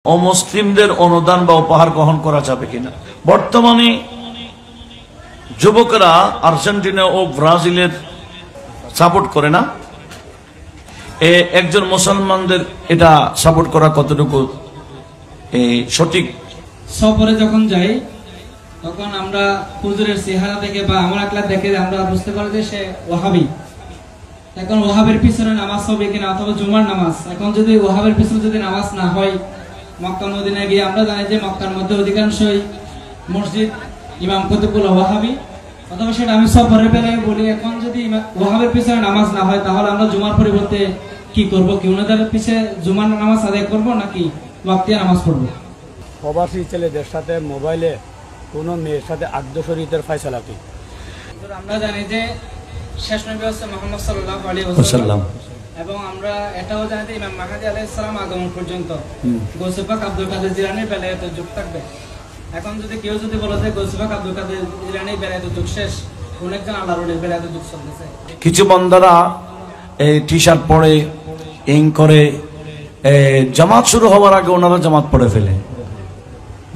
অমুসলিমদের অনুদান বা উপহার গ্রহণ করা যাবে কিনা। বর্তমানে যুবকরা আর্জেন্টিনা ও ব্রাজিলের সাপোর্ট করে না। একজন মুসলমানদের এটা সাপোর্ট করা কতটুকু সঠিক? সফরে যখন যাই তখন আমরা হুজুরের চেহারা দেখে বা আমার আকলা দেখে আমরা বুঝতে পারি যে সে ওয়াহাবি। এখন ওয়াহাবের পিছনে নামাজ হবে কিনা অথবা জুমার নামাজ, এখন যদি ওয়াহাবের পিছনে যদি নামাজ না হয়, মক্কা মদিনায় গিয়ে আমরা জানি যে মক্কার মধ্যে অধিকাংশই মসজিদ ইমাম কতগুলো ওয়াহাবি, অথবা সেটা আমি সফরের বেলায় বলি এখন যদি ওয়াহাবের পিছনে নামাজ না হয় তাহলে আমরা জুমার পরিবর্তে কি করব? কি ওনাদের পিছে জুমার নামাজ আদায় করব নাকি ওয়াক্তিয়া নামাজ পড়ব? প্রবাসী ছেলেদের সাথে মোবাইলে কোনো মেয়ের সাথে আদ্য শরীয়তের ফয়সালা কি? আমরা জানি যে শেষ নবী হচ্ছে মুহাম্মদ সাল্লাল্লাহু আলাইহি ওয়াসাল্লাম, এবং আমরা এটাও জানি যে ইমাম মাহদী আলাইহিস সালাম আগমন পর্যন্ত গৌসে পাক আব্দুল কাদের জিলানীর বেলায়েতে যুগ থাকবে। এখন যদি কেউ যদি বলে যে গৌসে পাক আব্দুল কাদের জিলানীর বেলায়েতে যুগ শেষ, অনেকজন আল্লাহর ওলির বেলায়েতে যুগ চলতেছে। কিছু বান্দারা এই টি শার্ট পরে ইং করে জামাত শুরু হওয়ার আগে ওনারা জামাত পড়ে ফেলে।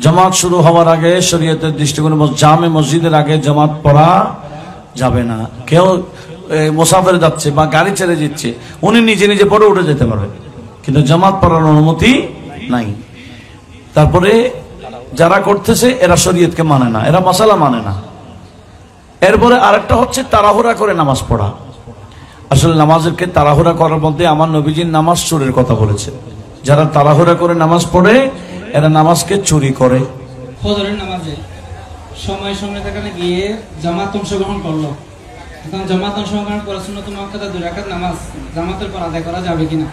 জামাত শুরু হওয়ার আগে শরীয়তের দৃষ্টিকোণে জামে মসজিদের আগে জামাত পড়া যাবে না। কেউ মুসাফিরে যাচ্ছে বা গাড়ি ছেড়ে দিচ্ছে, উনি নিজে নিজে পড়ে উঠে যেতে পারবে, কিন্তু জামাত পড়ার অনুমতি নাই। তারপরে যারা করতেছে এরা শরীয়তকে মানে না, এরা মাসালা মানে না। এরপরে আরেকটা হচ্ছে তাড়াহুড়া করে নামাজ পড়া। আসলে নামাজেরকে তাড়াহুড়া করার মধ্যে আমার নবীজির নামাজ চুরির কথা বলেছে। যারা তাড়াহুড়া করে নামাজ পড়ে এরা নামাজকে চুরি করে। ফজরের নামাজে সময় থাকালে গিয়ে জামাত অংশগ্রহণ করলো, এখন জামাত অংশগ্রহণ করা সুন্নাত মুআক্কাদা 2 রাকাত নামাজ জামাতের পর আদায় করা যাবে কিনা?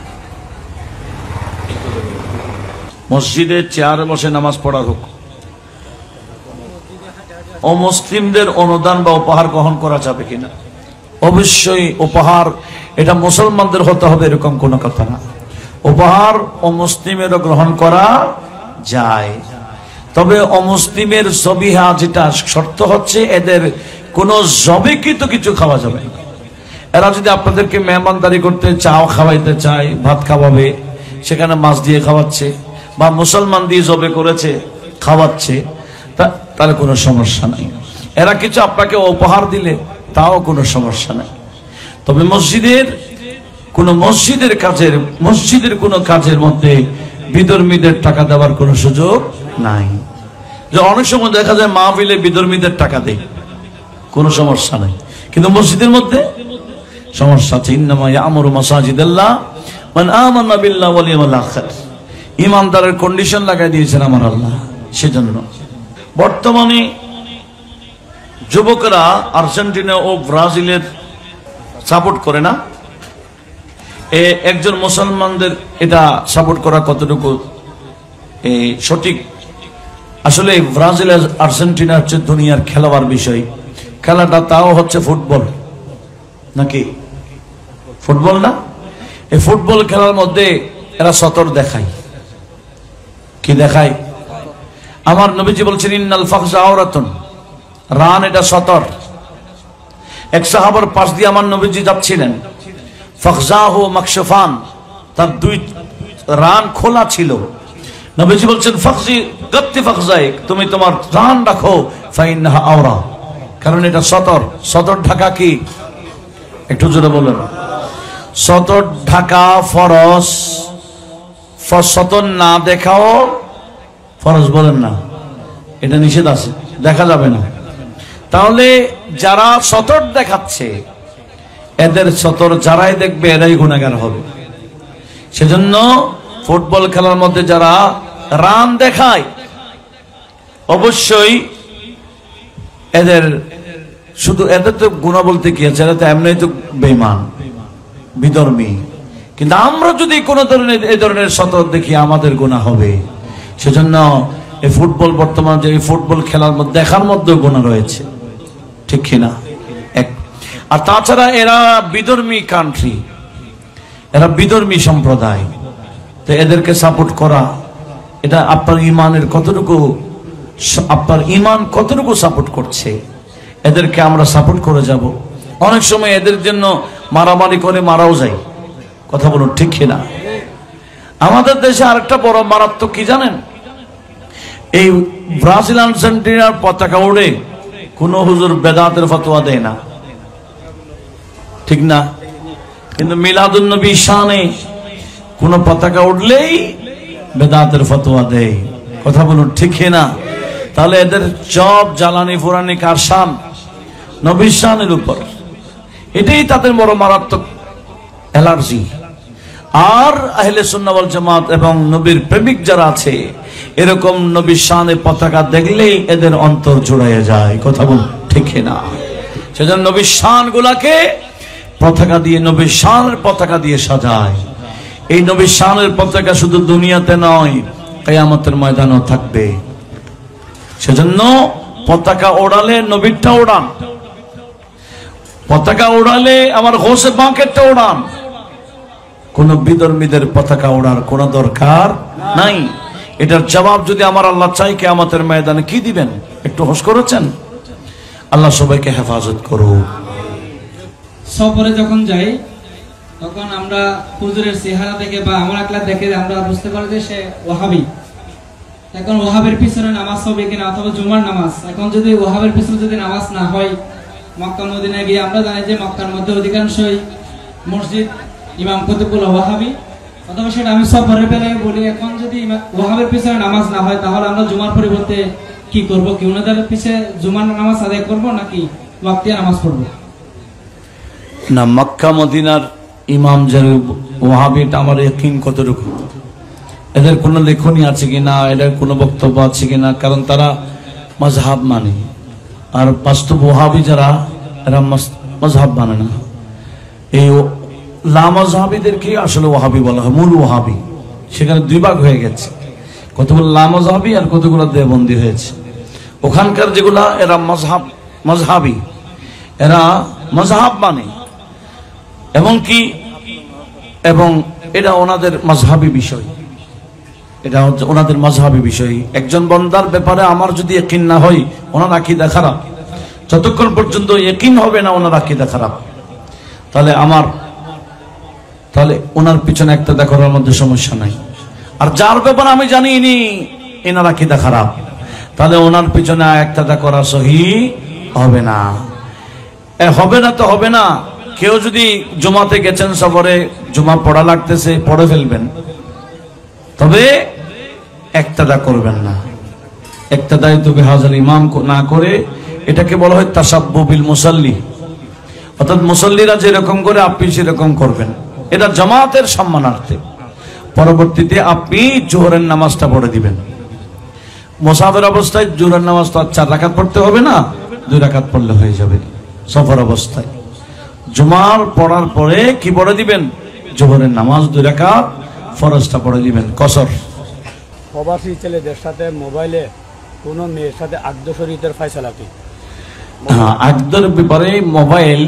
মসজিদে চেয়ারে বসে নামাজ পড়া হোক, অমুসলিমদের অনুদান বা উপহার গ্রহণ করা যাবে কিনা। অবশ্যই উপহার এটা মুসলমানদের হতে হবে এরকম কোনো কথা না। উপহার অমুসলিমেরও গ্রহণ করা যায়, তবে অমুসলিমের জবিহা যেটা শর্ত হচ্ছে এদের কোনো জবেকৃত কিছু খাওয়া যাবে না। এরা যদি আপনাদেরকে মেহমানদারি করতে চাও, খাওয়াইতে চায়, ভাত খাওয়াবে, সেখানে মাছ দিয়ে খাওয়াচ্ছে বা মুসলমান দিয়ে জবে করেছে খাওয়াচ্ছে, তাহলে কোনো সমস্যা নাই। এরা কিছু আপনাকে উপহার দিলে তাও কোনো সমস্যা নাই। তবে মসজিদের কোনো কাজের মধ্যে বিধর্মীদের টাকা দেওয়ার কোনো সুযোগ নাই। যে অনেক সময় দেখা যায় মাহফিলে বিধর্মীদের টাকা দেয়, কোনো সমস্যা নাই, কিন্তু মসজিদের মধ্যে সমস্যা আছে। ইন্নামা ইয়ামুরু মাসাজিদাল্লাহ মান আমানা বিল্লাহি ওয়াল ইয়াউমিল আখির। ঈমানদারের কন্ডিশন লাগাই দিয়েছেন আমার আল্লাহ। সেজন্য বর্তমানে যুবকরা আর্জেন্টিনা ও ব্রাজিলের সাপোর্ট করে না। একজন মুসলমানদের এটা সাপোর্ট করা কতটুকু সঠিক? আসলে ব্রাজিল আর্জেন্টিনা হচ্ছে দুনিয়ার খেলাবার বিষয়। খেলাটা তাও হচ্ছে ফুটবল, নাকি ফুটবল না? এই ফুটবল খেলার মধ্যে এরা সতর দেখায়। কি দেখায়? আমার নবীজি বলছেন ইন্নাল ফাখজা আওরাতুন, রান এটা সতর। এক সাহাবার পাশ দিয়ে আমার নবীজি যাচ্ছিলেন, ফাখজাহু মাকশুফান, তার 2 রান খোলা ছিল। নবীজি বলছেন ফাখজি গাত্তি ফাখজাইক, তুমি তোমার রান রাখো, ফাইন্নাহা আওরা, কারণ এটা সতর। সতর ঢাকা কি? একটু জোরে বলেন। সতর ঢাকা ফরজ, সতর না দেখাও ফরজ। বলেন না, এটা নিষেধ আছে, দেখা যাবে না। তাহলে যারা সতর দেখাচ্ছে এদের সতর যারাই দেখবে এরাই গুনাহগার হবে। সেজন্য ফুটবল খেলার মধ্যে যারা রান দেখায় অবশ্যই এদের তো গুনাহ বলতে কি আছে, এরা তো এমনি তো বেঈমান বিধর্মী। কিন্তু আমরা যদি কোনো এই ধরনের সতর দেখি আমাদের গুনাহ হবে। সেজন্য এই ফুটবল বর্তমান যে ফুটবল খেলার মধ্যে দেখার মধ্যে গুনাহ রয়েছে, ঠিক কিনা? আর তাছাড়া এরা বিধর্মী কান্ট্রি, এরা বিধর্মী সম্প্রদায়, তো এদেরকে সাপোর্ট করা এটা আপনার ইমানের কতটুকু, আপনার ইমান কতটুকু সাপোর্ট করছে। এদেরকে আমরা সাপোর্ট করে যাব, অনেক সময় এদের জন্য মারামারি করে মারাও যায়। কথা বলুন, ঠিক কিনা? আমাদের দেশে আরেকটা বড় মারাত্মক কি জানেন, এই ব্রাজিল আর্জেন্টিনার পতাকা উড়ে কোন হুজুর বেদাতের ফতোয়া দেয় না, ঠিক না? কিন্তু মিলাদুন নবী শানে কোন পতাকা উঠলেই বেদাতের ফতোয়া দেয়। কথা বলুন ঠিক না? তাহলে এদের সব জ্বালানি ফুরানি কার শান? নবীর শানের উপর। এটাই তাদের বড় মারাত্মক অ্যালার্জি। আর আহলে সুন্নাহ ওয়াল জামাত এবং নবীর প্রেমিক যারা আছে, এরকম নবীর শানে পতাকা দেখলেই এদের অন্তর জুড়াইয়া যায়। কথা বলুন ঠিক না? সেজন্য নবীর শান গুলাকে পতাকা দিয়ে, নবীর শানের পতাকা দিয়ে সাজায়। এই নবীর শানের পতাকা শুধু দুনিয়াতে নয়, কিয়ামতের ময়দানেও থাকবে। সেজন্য পতাকা ওড়ালে নবীরটা ওড়ান, পতাকা ওড়ালে আমার হোসে বাঁকেরটা ওড়ান। কোন বিধর্মীদের পতাকা ওড়ার কোন দরকার নাই। এটার জবাব যদি আমার আল্লাহ চাই কিয়ামতের ময়দানে কি দিবেন? একটু হোশ করেছেন? আল্লাহ সবাইকে হেফাজত করুক। সফরে যখন যাই তখন আমরা হুজুরের চেহারা দেখে বা আমার একলা দেখে আমরা বুঝতে পারি যে সে ওয়াহাবি। এখন ওয়াহাবের পিছনে নামাজ হবে কিনা, অথবা জুমার নামাজ। এখন যদি ওয়াহাবের পিছনে যদি নামাজ না হয়, মক্কা মদিনায় গিয়ে আমরা জানি যে মক্কার মধ্যে অধিকাংশই মসজিদ ইমাম কুতুবুল ওয়াহাবি, অথবা সেটা আমি সফরের বেলায় বলি। এখন যদি ওয়াহাবের পিছনে নামাজ না হয়, তাহলে আমরা জুমার পরিবর্তে কি করব? কি ওনাদের পিছে জুমার নামাজ আদায় করব নাকি ওয়াক্তিয়া নামাজ পড়বো? না, মক্কা মদিনার ইমাম যে ওয়াহাবি, এটা আমার ইয়াকিন কতটুকু? এদের কোনো লেখনী আছে কিনা, এদের কোনো বক্তব্য আছে কিনা? কারণ তারা মাযহাব মানে, আর বাস্তব ওয়াহাবি যারা, এরা মাযহাব মানে না। এই লামাযহাবিদেরকে আসলে ওয়াহাবি বলা হয়, মূল ওয়াহাবি। সেখানে দুই ভাগ হয়ে গেছে, কতগুলো লামাযহাবি আর কতগুলো দেওবন্দি হয়েছে। ওখানকার যেগুলা এরা মাযহাবি, এরা মাযহাব মানে, এবং এটা ওনাদের মাযহাবি বিষয়, এটা হচ্ছে ওনাদের মাযহাবি বিষয়। একজন বান্দার ব্যাপারে আমার যদি ইয়াকিন না হয়, ওনার আকীদা খারাপ। যতক্ষণ পর্যন্ত ইয়াকিন হবে না ওনার আকীদা খারাপ, তাহলে ওনার পিছনে একটা করার মধ্যে সমস্যা নাই। আর যার ব্যাপারে আমি জানিনি এনার আকীদা খারাপ, তাহলে ওনার পিছনে একটা করা সহি হবে না। হবে না তো হবে না। কেউ যদি জুমাতে গেছেন সফরে, জুমা পড়া লাগতেছে, পড়ে ফেলবেন, তবে একতাদা করবেন না। একতাদাই তো বিহাজাল ইমাম না করে, এটাকে বলা হয় তাসাব্বু বিল মুসাল্লি, অর্থাৎ মুসল্লিরা যেরকম করে আপনি সেরকম করবেন। এটা জামাতের সম্মানার্থে। পরবর্তীতে আপনি জোহরের নামাজটা পড়ে দিবেন। মুসাফির অবস্থায় জোহরের নামাজ তো 4 রাকাত পড়তে হবে না, 2 রাকাত পড়লে হয়ে যাবে। সফর অবস্থায় জুমার পড়ার পরে কি পড়ে দিবেন? জোহরের নামাজ 2 রাকাত, ফরজটা পড়ে দিবেন কসর। প্রবাসী ছেলেদের সাথে মোবাইলে কোনো মেয়ের সাথে আগ্দ শরীয়তের ফয়সালা কি? হ্যাঁ, আকদের ব্যাপারে মোবাইল,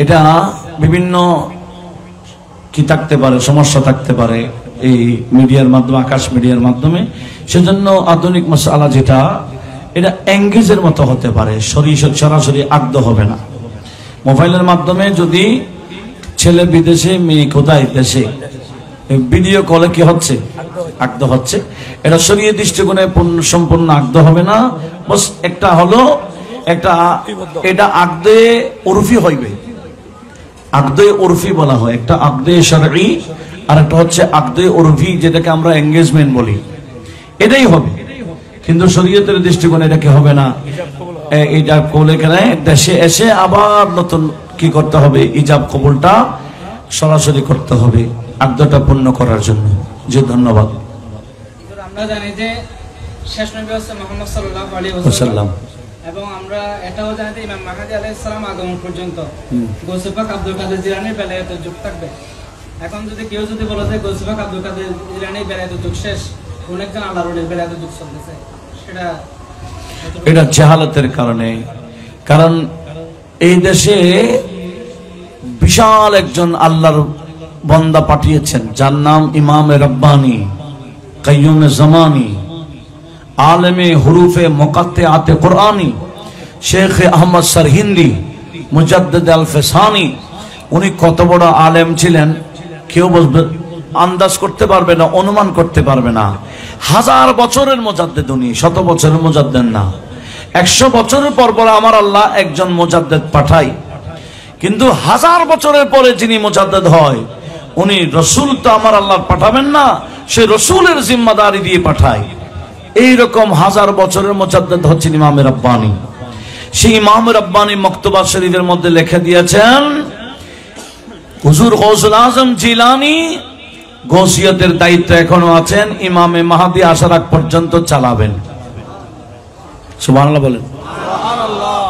এটা বিভিন্ন কি থাকতে পারে, সমস্যা থাকতে পারে এই মিডিয়ার মাধ্যমে, আকাশ মিডিয়ার মাধ্যমে। সেজন্য আধুনিক মাসআলা যেটা, এটা এঙ্গেজের মতো হতে পারে, সরাসরি আকদ হবে না। মোবাইলের মাধ্যমে যদি ছেলে বিদেশে, মেয়ে কোথায় দেশে, ভিডিও কলে কি হচ্ছে? আকদ হচ্ছে। এটা শরীয়ত দৃষ্টিকোণে সম্পূর্ণ আকদ হবে না। বস একটা হলো, এটা আকদে উরফি হইবে। আকদে উরফি বলা হয়, একটা আকদে শরঈ আর একটা হচ্ছে আকদে উরফি, যেটাকে আমরা এঙ্গেজমেন্ট বলি। এটাই হবে, কিন্তু শরীয়তের দৃষ্টিকোণে এটা কি হবে না। ইজাব কবুল করে দেশে এসে আবার নতুন কি করতে হবে? ইজাব কবুলটা সরাসরি করতে হবে আকদটা পূর্ণ করার জন্য। জি, ধন্যবাদ। আমরা জানি যে শেষ নবী হচ্ছে মুহাম্মদ সাল্লাল্লাহু আলাইহি ওয়াসাল্লাম, এবং আমরা এটাও জানি যে ইমাম মাহদী আলাইহিস সালাম আগমন পর্যন্ত গৌসে পাক আব্দুল কাদের জিলানীর বেলায়েতের যুগ থাকবে। এখন যদি কেউ যদি বলে যে গৌসে পাক আব্দুল কাদের জিলানীর বেলায়েতের যুগ শেষ, অনেকজন আল্লাহর বেলায়েতের যুগ চলতেছে, এটা জাহালাতের কারণে। কারণ এই দেশে বিশাল একজন আল্লাহর বান্দা পাঠিয়েছেন, যার নাম ইমামে রব্বানি, কাইয়ুমে জামানি, আলেমে হুরুফে মুকাত্তিআতে কুরআনি, শেখ আহমদ সরহিন্দি, মুজাদ্দিদ আল ফিসানি। উনি কত বড় আলেম ছিলেন, কেউ আন্দাজ করতে পারবে না, অনুমান করতে পারবে না। 1000 বছরের মুজাদ্দেদ উনি, 100 বছরের মুজাদ্দেদ না। 100 বছরের পর পর আমার আল্লাহ একজন মুজাদ্দেদ পাঠাই, কিন্তু 1000 বছরের পরে যিনি মুজাদ্দেদ হয় উনি রসুল তো আমার আল্লাহ পাঠাবেন না, সে রসুলের জিম্মাদারি দিয়ে পাঠায়। এইরকম 1000 বছরের মুজাদ্দেদ হচ্ছেন ইমাম রাব্বানী। সেই ইমাম রাব্বানী মক্তবা শরীফের মধ্যে লিখে দিয়েছেন, হুজুর গৌসুল আজম জিলানী গৌসিয়তের দায়িত্ব এখনো আছেন, ইমামে মাহদী আসার আগ পর্যন্ত চালাবেন। সুবহানাল্লাহ বলেন।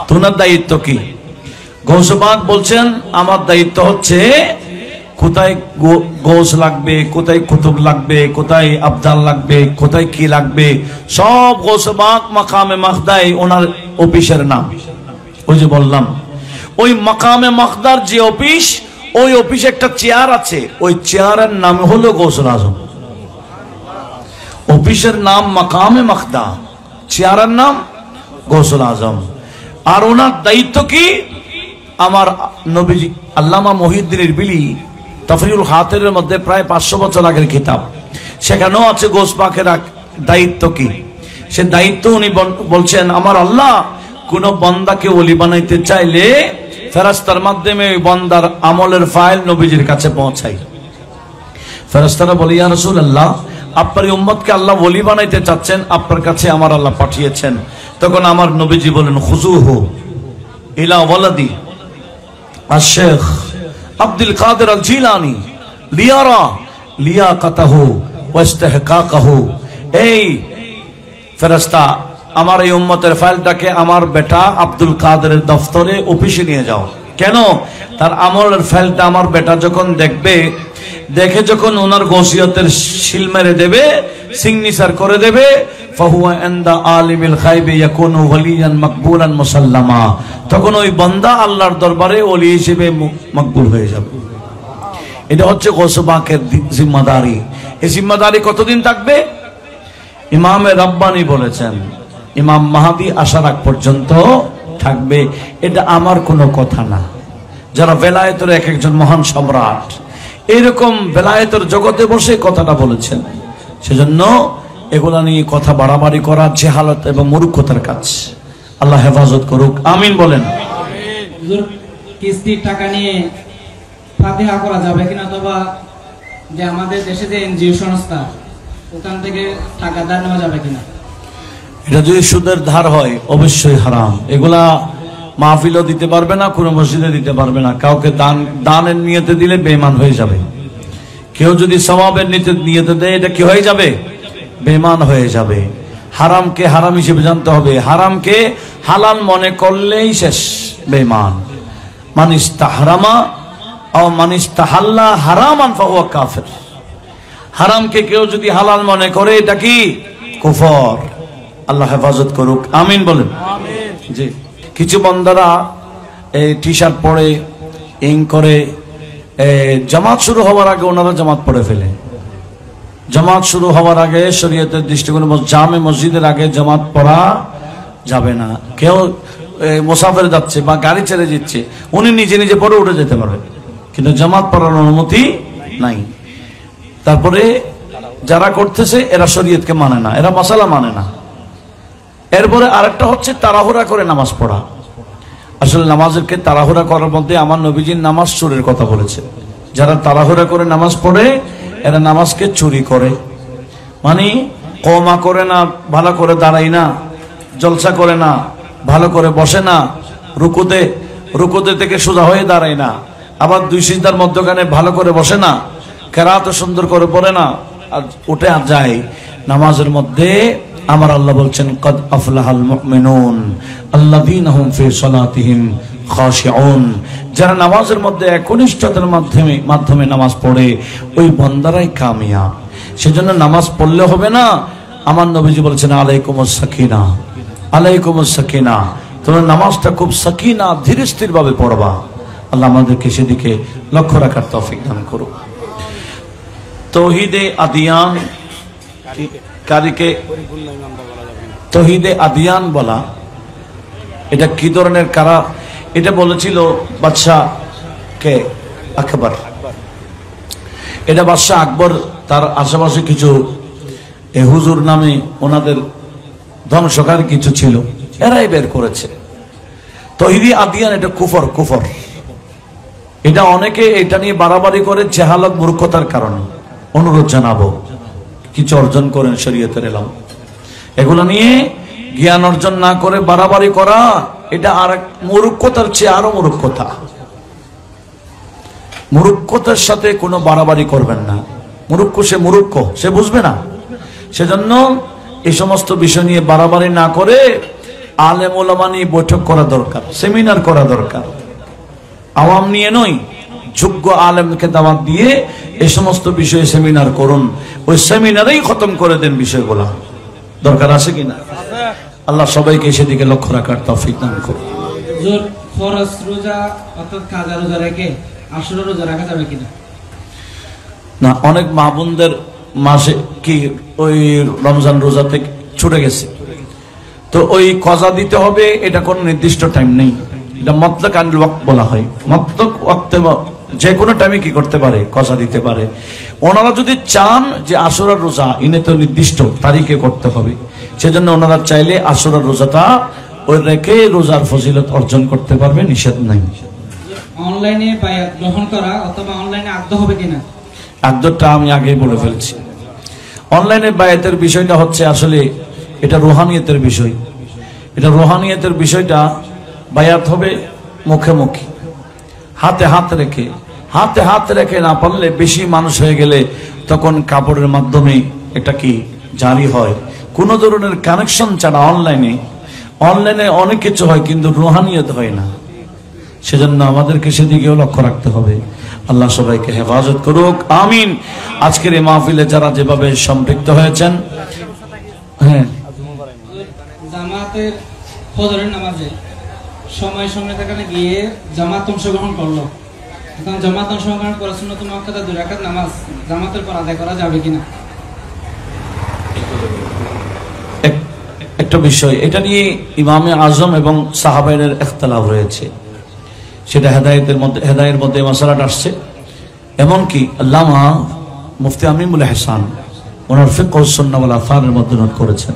তোমার দায়িত্ব কি? গৌস পাক বলছেন, আমার দায়িত্ব হচ্ছে কোথায় গৌস লাগবে, কোথায় কুতুব লাগবে, কোথায় আবদাল লাগবে, কোথায় কি লাগবে, সব গৌস পাক মাকামে মাখদায় ওনার অফিসের নাম। ওই যে বললাম, ওই মাকামে মাখদার যে অফিস, ওই অফিসে একটা চেয়ার আছে, ওই চেয়ারের নাম হলো গৌসুল আজম। অফিসের নাম মাকামে মাখদা, চেয়ারের নাম গৌসুল আজম। আর ওনার দায়িত্ব কি? আমার নবীজি আল্লামা মহিউদ্দিন ইরবিলি তাফরিউল খাতিরের মধ্যে প্রায় 500 বছর আগের কিতাব, সেখানেও আছে গৌস পাকের দায়িত্ব কি। সে দায়িত্ব উনি বলছেন, আমার আল্লাহ কোন বান্দাকে ওলি বানাইতে চাইলে ফেরেশতার মাধ্যমে ওই বান্দার আমলের ফাইল নবীজির কাছে পৌঁছাই। ফেরেশতারা বলে, ইয়া রাসূলুল্লাহ, আপনার এই উম্মতকে আল্লাহ ওলি বানাইতে চাচ্ছেন, আপনার কাছে আমার আল্লাহ পাঠিয়েছেন। তখন আমার নবীজি বলেন, খুযুহু ইলা ওয়ালাদি আশ-শাইখ আব্দুল কাদের আল জিলানী লিয়ারা লিয়াকাতাহু ওয়া ইস্তিহকাকাহু। এই ফেরেশতা, আমার এই উম্মতের ফাইলটাকে আমার বেটা আব্দুল কাদেরের দফতরে অফিসে নিয়ে যাও। কেন? তার আমলের ফাইলটা আমার বেটা যখন দেখবে, দেখে যখন ওনার গসিয়তের সিল মেরে দেবে, সিগনেচার করে দেবে, ফাহুয়া ইনদা আলিমিল গায়বি ইয়াকুনু ওয়ালিয়ান মাকবুলান মুসাল্লামা, তখন ওই বান্দা আল্লাহর দরবারে ওলি হিসেবে মকবুল হয়ে যাবে। এটা হচ্ছে গৌস পাকের জিম্মাদারি। এই জিম্মাদারি কতদিন থাকবে? ইমামে রাব্বানী বলেছেন, ইমাম মাহদী আসার আগ পর্যন্ত থাকবে। এটা আমার কোনো কথা না। যারা বেলায়েতের এক একজন মহান সম্রাট এইরকম বেলায়েতের জগতে বসে কথাটা বলেছেন, সেজন্য এগুলা নিয়ে কথা বাড়াবাড়ি করা জেহালত এবং মূর্খতার কাজ। আল্লাহ হেফাজত করুক, আমিন বলেন। হুজুর, কিস্তির টাকা নিয়ে ফাতিহা করা যাবে কিনা, অথবা যে আমাদের দেশে যে এনজিও সংস্থা ওখান থেকে টাকা ধার নেওয়া যাবে কিনা? এটা যদি সুদের ধার হয় অবশ্যই হারাম। এগুলা মাহফিলও দিতে পারবে না, কোনো মসজিদে দিতে পারবে না। কাউকে দানের নিয়তে দিলে বেঈমান হয়ে যাবে। কেউ যদি সওয়াবের নিয়তে দেয়, এটা কি হয়ে যাবে? বেঈমান হয়ে যাবে। হারামকে হারাম হিসেবে জানতে হবে, হারামকে হালাল মনে করলেই শেষ বেঈমান। মান ইস্তাহরামা আও মান ইস্তাহাল্লা হারামান ফাহুয়া কাফির। হারামকে কেউ যদি হালাল মনে করে, এটা কি? কুফর। আল্লাহ হেফাজত করুক, আমিন বলেন। জি, কিছু বান্দারা এই টি শার্ট পরে ইং করে জামাত শুরু হওয়ার আগে ওনারা জামাত পড়ে ফেলে। জামাত শুরু হওয়ার আগে শরীয়তের দৃষ্টিকোণে জামে মসজিদের আগে জামাত পড়া যাবে না। কেউ মুসাফির যাচ্ছে বা গাড়ি ছেড়ে দিচ্ছে, উনি নিজে নিজে পড়ে উঠে যেতে পারবে, কিন্তু জামাত পড়ার অনুমতি নাই। তারপরে যারা করতেছে এরা শরীয়তকে মানে না, এরা মাসালা মানে না। এরপরে আরেকটা হচ্ছে তাড়াহুড়া করে নামাজ পড়া। আসলে নামাজকে তাড়াহুড়া করার মধ্যে আমার নবীজির নামাজ চুরির কথা বলেছে। যারা তাড়াহুড়া করে নামাজ পড়ে এরা নামাজকে চুরি করে, মানে কমা করে না, ভালো করে দাঁড়াই না, জলসা করে না, ভালো করে বসে না, রুকুতে থেকে সোজা হয়ে দাঁড়ায় না, আবার দুই সিজদার মধ্যখানে ভালো করে বসে না, কেরাত সুন্দর করে পড়ে না, আর উঠে আর যায়। নামাজের মধ্যে আমার আল্লাহ বলছেন, কদ আফলাহাল মুমিনুন আল্লাযীনা হুম ফি সালাতিহিম খাশিউন। যারা নামাজের মধ্যে একনিষ্ঠতার মাধ্যমে নামাজ পড়ে, ওই বান্দারাই কামিয়াব। সেজন্য নামাজ পড়লে হবে না। আমার নবীজি বলেছেন, আলাইকুমুস সাকিনা, আলাইকুমুস সাকিনা, তোমরা নামাজটা খুব সাকিনা ধীরে স্থির ভাবে পড়বা। আল্লাহ আমাদেরকে সেদিকে লক্ষ্য রাখার তৌফিক দান করুক। তৌহিদে আদিয়ান, কারিকে তৌহিদে আদিয়ান বলা, এটা কি ধরনের কারা? এটা বলেছিল বাদশাহ কে? আকবর। এটা বাদশাহ আকবর তার আশেপাশে কিছু হুজুর নামে ওনাদের ধ্বংসকারী কিছু ছিল, এরাই বের করেছে। তহিদি আদিয়ান এটা কুফর। কুফর এটা অনেকে এটা নিয়ে বাড়াবাড়ি করে জাহালত মূর্খতার কারণে। অনুরোধ জানাবো কিছু অর্জন করেন শরীয়তের এলাম, এগুলো নিয়ে জ্ঞান অর্জন না করে বাড়াবাড়ি করা এটা আর এক মূর্খতার চেয়ে আরো মূর্খতা। মূর্খতার সাথে কোনো বাড়াবাড়ি করবেন না। মূর্খ সে মূর্খ, সে বুঝবে না। সেজন্য এই সমস্ত বিষয় নিয়ে বাড়াবাড়ি না করে আলেম ওলামা নিয়ে বৈঠক করা দরকার, সেমিনার করা দরকার। আওয়াম নিয়ে নয়, যোগ্য আলেমকে দাওয়াত দিয়ে এই সমস্ত বিষয়ে সেমিনার করুন। ওই সেমিনারেই খতম করে দেন বিষয়গুলো। দরকার আছে কিনা? আল্লাহ সবাইকে সেদিকে লক্ষ্য রাখার তৌফিক দান করুন। ফরজ রোজা অর্থাৎ কাজা রোজা রেখে আশুরা রোজা রাখা যাবে কিনা? না, অনেক মা বোনদের মাসে কি ওই রমজান রোজা থেকে ছুটে গেছে, তো ওই কজা দিতে হবে, এটা কোনো নির্দিষ্ট টাইম নেই। এটা মতলক আনিল ওয়াক্ত বলা হয়। মতলক ওয়াক্তে যে কোনো টাইমে কি করতে পারে, কজা দিতে পারে। ওনারা যদি চান যে আশুরার রোজা ইনে তো নির্দিষ্ট তারিখে করতে হবে, সেজন্য ওনারা চাইলে আশুরার রোজাটা ওই রেখে রোজার ফজিলত অর্জন করতে পারবে, নিষেধ নাই। অনলাইনে বায়াত গ্রহণ করা অথবা অনলাইনে আগ্রহ হবে কিনা? আগ্রহটা আমি আগেই বলে ফেলছি। অনলাইনে বায়াতের বিষয়টা হচ্ছে আসলে এটা রুহানিয়তের বিষয়। এটা রুহানিয়তের বিষয়টা বায়াত হবে মুখে মুখে, হাতে হাত রেখে। হাতে হাত রেখে না পারলে, বেশি মানুষ হয়ে গেলে তখন কাপড়ের মাধ্যমে এটা কি জারি হয়। কোনো ধরনের কানেকশন ছাড়া অনলাইনে অনেক কিছু হয়, কিন্তু রুহানিয়ত হয় না। সেজন্য আমাদেরকে সেদিকেও লক্ষ্য রাখতে হবে। আল্লাহ সবাইকে হেফাজত করুক, আমিন। আজকের এই মাহফিলে যারা যেভাবে সম্পৃক্ত হয়েছেন, হ্যাঁ, জামাতের ফজরের নামাজে সময় কারণে গিয়ে জামাত অংশগ্রহণ করলো, এখন জামাত অংশগ্রহণ করে সুন্নাত মুআক্কাদা 2 রাকাত নামাজ জামাতের পর আদায় করা যাবে কিনা? একটা বিষয়, এটা নিয়ে ইমামে আজম এবং সাহাবায়ের ইখতিলাফ রয়েছে। সেটা হেদায়ের মধ্যে মাসালাটা আসছে। এমনকি আল্লামা মুফতি আমিনুল ইহসান ওনার ফিকহ ওয়াস সুন্নাহ ওয়াল আসারের মধ্যে নোট করেছেন।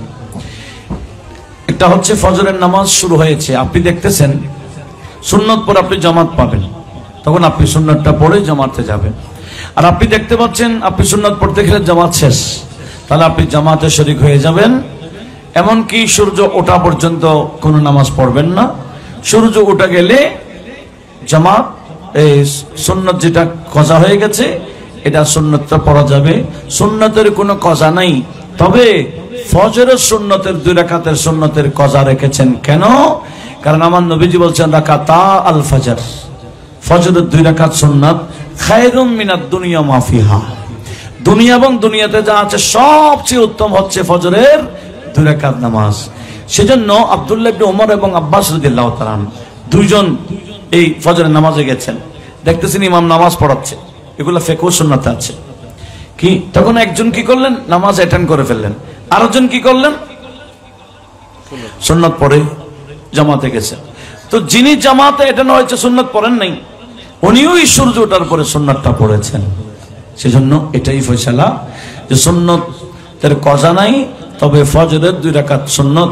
একটা হচ্ছে ফজরের নামাজ শুরু হয়েছে, আপনি দেখতেছেন সুন্নত পর আপনি জামাত পাবেন, তখন আপনি সুন্নতটা পড়ে জামাতে যাবেন। আর আপনি দেখতে পাচ্ছেন আপনি সুন্নত পড়তে গেলে জামাত শেষ, তাহলে আপনি জামাতে শরীক হয়ে যাবেন। এমনকি সূর্য ওঠা পর্যন্ত কোনো নামাজ পড়বেন না। সূর্য ওঠা গেলে জামাত এই সুন্নত যেটা কজা হয়ে গেছে এটা সুন্নতটা পড়া যাবে। সুন্নতের কোনো কজা নাই, তবে ফজরের সুন্নতের 2 রাকাতের সুন্নতের কজা রেখেছেন। কেন? কারণ আমার নবীজি বলছেন রাকাতা আল ফজর, ফজরের 2 রাকাত সুন্নাত খায়রুম মিনাদ দুনিয়া মা ফিহা, দুনিয়া এবং দুনিয়াতে যা আছে সবচেয়ে উত্তম হচ্ছে ফজরের 2 রাকাত নামাজ। সেজন্য আব্দুল্লাহ ইবনে ওমর এবং আব্বাস রাদিয়াল্লাহু তাআলা দুইজন এই ফজরের নামাজে গেছেন, দেখতেছেন ইমাম নামাজ পড়াচ্ছে, এগুলো ফিকহ সুন্নাতে আছে। কি তখন একজন কি করলেন, নামাজ অ্যাটেন্ড করে ফেললেন, আরেকজন কি করলেন, সুন্নাত পড়ে জামাতে গেছেন। তো যিনি জামাতে অ্যাটেন্ড হয়েছে সুন্নাত পড়েন নাই, উনিও সূর্য ওঠার পরে সুন্নাতটা পড়েছেন। সেজন্য এটাই ফয়সালা যে সুন্নতের কজা নাই, তবে ফজরের 2 রাকাত সুন্নত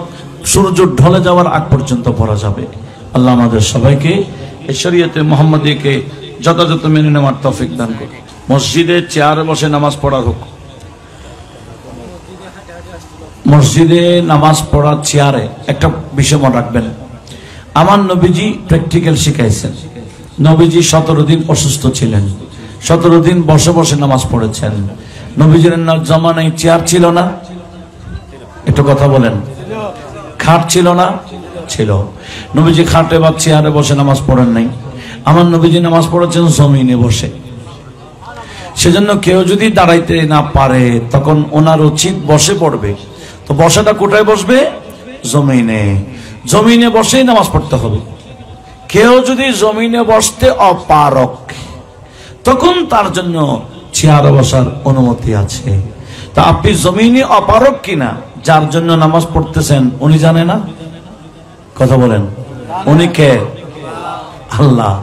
সূর্য ঢলে যাওয়ার আগ পর্যন্ত পড়া যাবে। আল্লাহ আমাদের সবাইকে এই শরীয়তে মুহাম্মাদিকে যথাযথ মেনে নেওয়ার তৌফিক দান করুন। মসজিদে চেয়ারে বসে নামাজ পড়া হোক, মসজিদে নামাজ পড়ার চেয়ারে একটা বিষয় মনে রাখবেন, আমার নবীজি প্র্যাকটিক্যাল শিখাইছেন। নবীজি 17 দিন অসুস্থ ছিলেন, 17 দিন বসে বসে নামাজ পড়েছেন। নবীজির জামানায় চেয়ার ছিল না, একটু কথা বলেন, খাট ছিল না, ছিল। নবীজি খাটে বা চেয়ারে বসে নামাজ পড়েন নাই, আমার নবীজি নামাজ পড়েছেন জমিনে বসে। সেজন্য কেউ যদি দাঁড়াইতে না পারে তখন ওনার উচিত বসে পড়বে। তো বসাটা কোথায় বসবে? জমিনে। জমিনে বসেই নামাজ পড়তে হবে। কেউ যদি জমিনে বসতে অপারক, তখন তার জন্য চেয়ারে বসার অনুমতি আছে। তা আপনি জমিনে অপারক কিনা যার জন্য নামাজ পড়তেছেন উনি জানে না? কথা বলেন, উনি কে? আল্লাহ।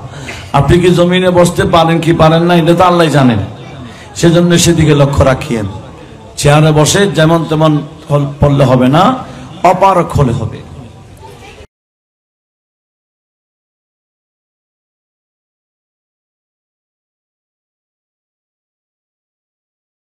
আপনি কি জমিনে বসতে পারেন কি পারেন না এটা তো আল্লাহ জানেন। সেজন্য সেদিকে লক্ষ্য রাখিয়েন। চেয়ারে বসে যেমন তেমন পড়লে হবে না, অপারক হলে হবে।